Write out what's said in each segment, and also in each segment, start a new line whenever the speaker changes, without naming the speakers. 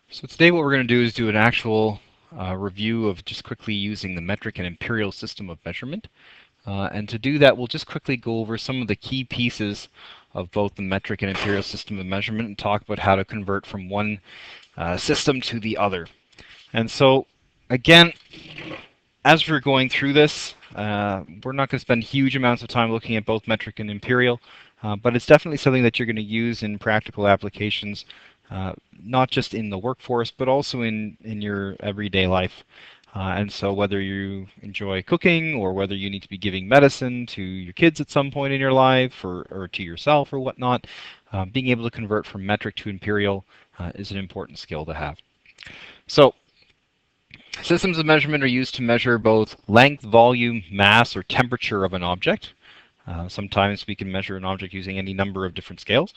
So today what we're going to do is do an actual review of just quickly using the metric and imperial system of measurement. And to do that, we'll just quickly go over some of the key pieces of both the metric and imperial system of measurement and talk about how to convert from one system to the other. And so, again, as we're going through this, we're not going to spend huge amounts of time looking at both metric and imperial, but it's definitely something that you're going to use in practical applications, not just in the workforce, but also in your everyday life. And so whether you enjoy cooking or whether you need to be giving medicine to your kids at some point in your life or to yourself or whatnot, being able to convert from metric to imperial is an important skill to have. So systems of measurement are used to measure both length, volume, mass, or temperature of an object. Sometimes we can measure an object using any number of different scales.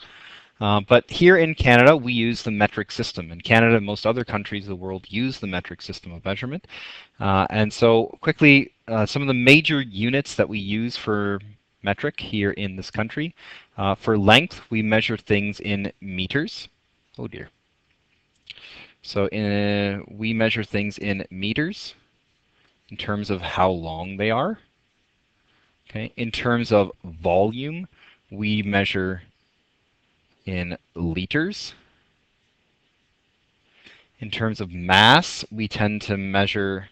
But here in Canada, we use the metric system. In Canada and most other countries of the world use the metric system of measurement. And so quickly, some of the major units that we use for metric here in this country. For length, we measure things in meters. Oh dear. So we measure things in meters in terms of how long they are. Okay. In terms of volume, we measure in liters. In terms of mass, we tend to measure,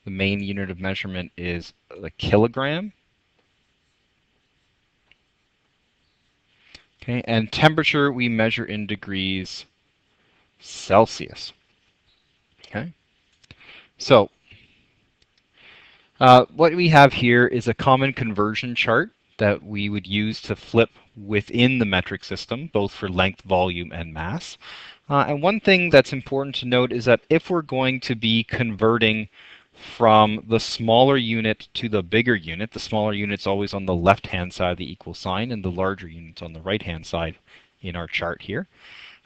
the main unit of measurement is the kilogram. Okay, and temperature we measure in degrees Celsius. Okay, so what we have here is a common conversion chart that we would use to flip within the metric system, both for length, volume, and mass. And one thing that's important to note is that if we're going to be converting from the smaller unit to the bigger unit, the smaller unit's always on the left-hand side of the equal sign, and the larger unit's on the right-hand side in our chart here.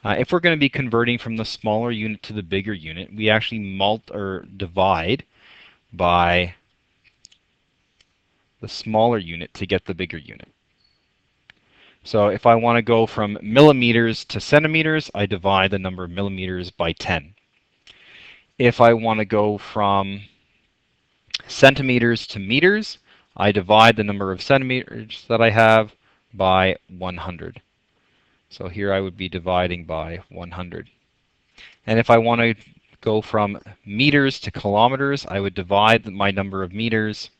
If we're going to be converting from the smaller unit to the bigger unit, we actually divide by the smaller unit to get the bigger unit. So if I want to go from millimeters to centimeters, I divide the number of millimeters by 10. If I want to go from centimeters to meters, I divide the number of centimeters that I have by 100. So here I would be dividing by 100. And if I want to go from meters to kilometers, I would divide my number of meters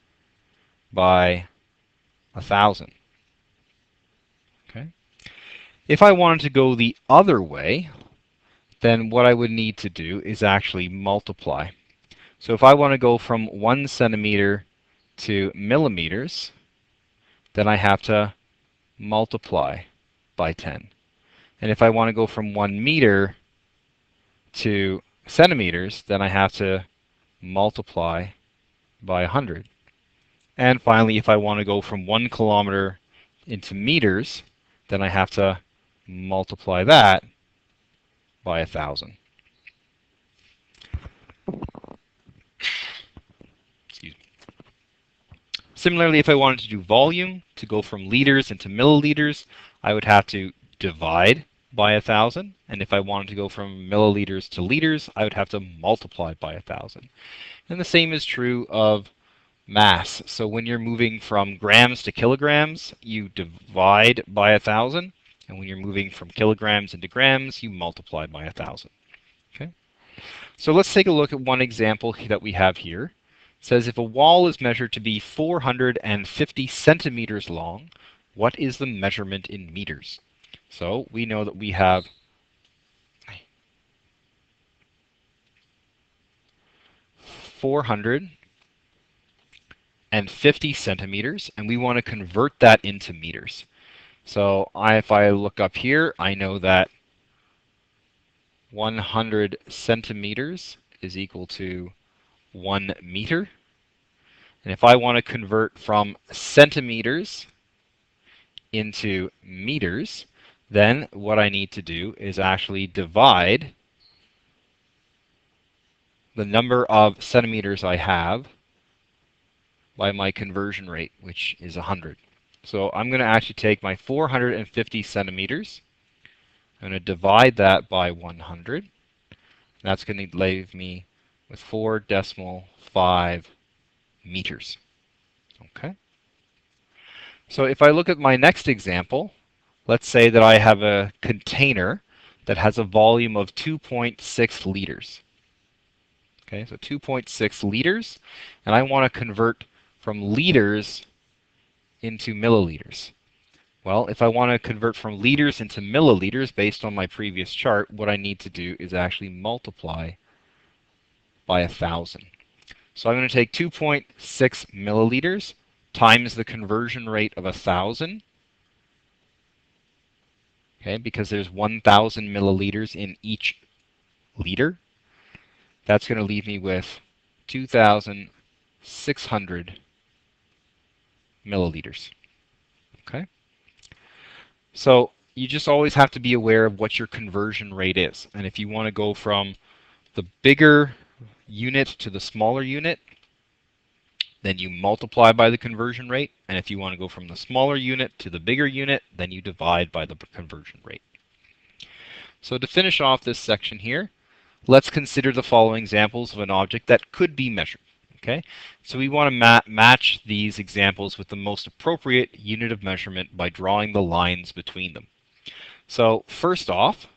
by 1,000. Okay. If I wanted to go the other way, then what I would need to do is actually multiply. So if I want to go from 1 centimeter to millimeters, then I have to multiply by 10. And if I want to go from 1 meter to centimeters, then I have to multiply by 100. And finally, if I want to go from 1 kilometer into meters, then I have to multiply that by 1,000. Excuse me. Similarly, if I wanted to do volume, to go from liters into milliliters, I would have to divide by 1,000. And if I wanted to go from milliliters to liters, I would have to multiply by 1,000. And the same is true of mass. So when you're moving from grams to kilograms, you divide by 1,000. And when you're moving from kilograms into grams, you multiply by 1,000. Okay? So let's take a look at one example that we have here. It says if a wall is measured to be 450 centimeters long, what is the measurement in meters? So we know that we have 450 centimeters, and we want to convert that into meters. So if I look up here, I know that 100 centimeters is equal to 1 meter. And if I want to convert from centimeters into meters, then what I need to do is actually divide the number of centimeters I have by my conversion rate, which is 100. So I'm going to actually take my 450 centimeters. I'm going to divide that by 100. That's going to leave me with 4.5 meters. Okay. So if I look at my next example, let's say that I have a container that has a volume of 2.6 liters. Okay, so 2.6 liters, and I want to convert from liters into milliliters. Well, if I want to convert from liters into milliliters based on my previous chart, what I need to do is actually multiply by 1,000. So I'm going to take 2.6 milliliters times the conversion rate of 1,000, okay, because there's 1,000 milliliters in each liter. That's going to leave me with 2,600 milliliters. Okay, so you just always have to be aware of what your conversion rate is. And if you want to go from the bigger unit to the smaller unit, then you multiply by the conversion rate. And if you want to go from the smaller unit to the bigger unit, then you divide by the conversion rate. So to finish off this section here, let's consider the following examples of an object that could be measured. Okay, so we want to match these examples with the most appropriate unit of measurement by drawing the lines between them. So first off,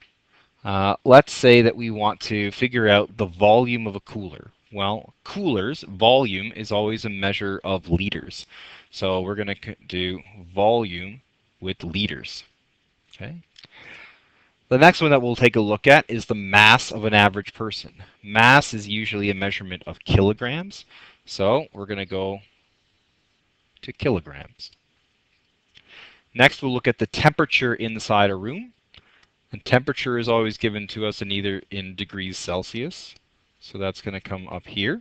let's say that we want to figure out the volume of a cooler. Well, coolers, volume is always a measure of liters. So we're going to do volume with liters. Okay. The next one that we'll take a look at is the mass of an average person. Mass is usually a measurement of kilograms. So we're going to go to kilograms. Next, we'll look at the temperature inside a room. And temperature is always given to us in either in degrees Celsius. So that's going to come up here.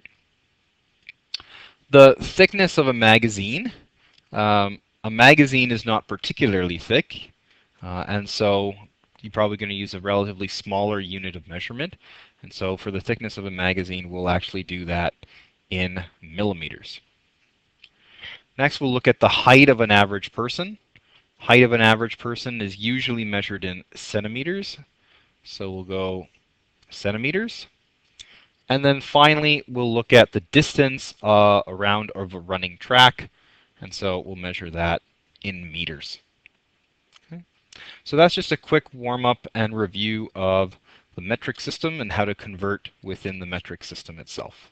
The thickness of a magazine. A magazine is not particularly thick, and so you're probably going to use a relatively smaller unit of measurement. And so for the thickness of a magazine, we'll actually do that in millimeters. Next, we'll look at the height of an average person. Height of an average person is usually measured in centimeters. So we'll go centimeters. And then finally, we'll look at the distance around of a running track. And so we'll measure that in meters. Okay. So that's just a quick warm-up and review of the metric system and how to convert within the metric system itself.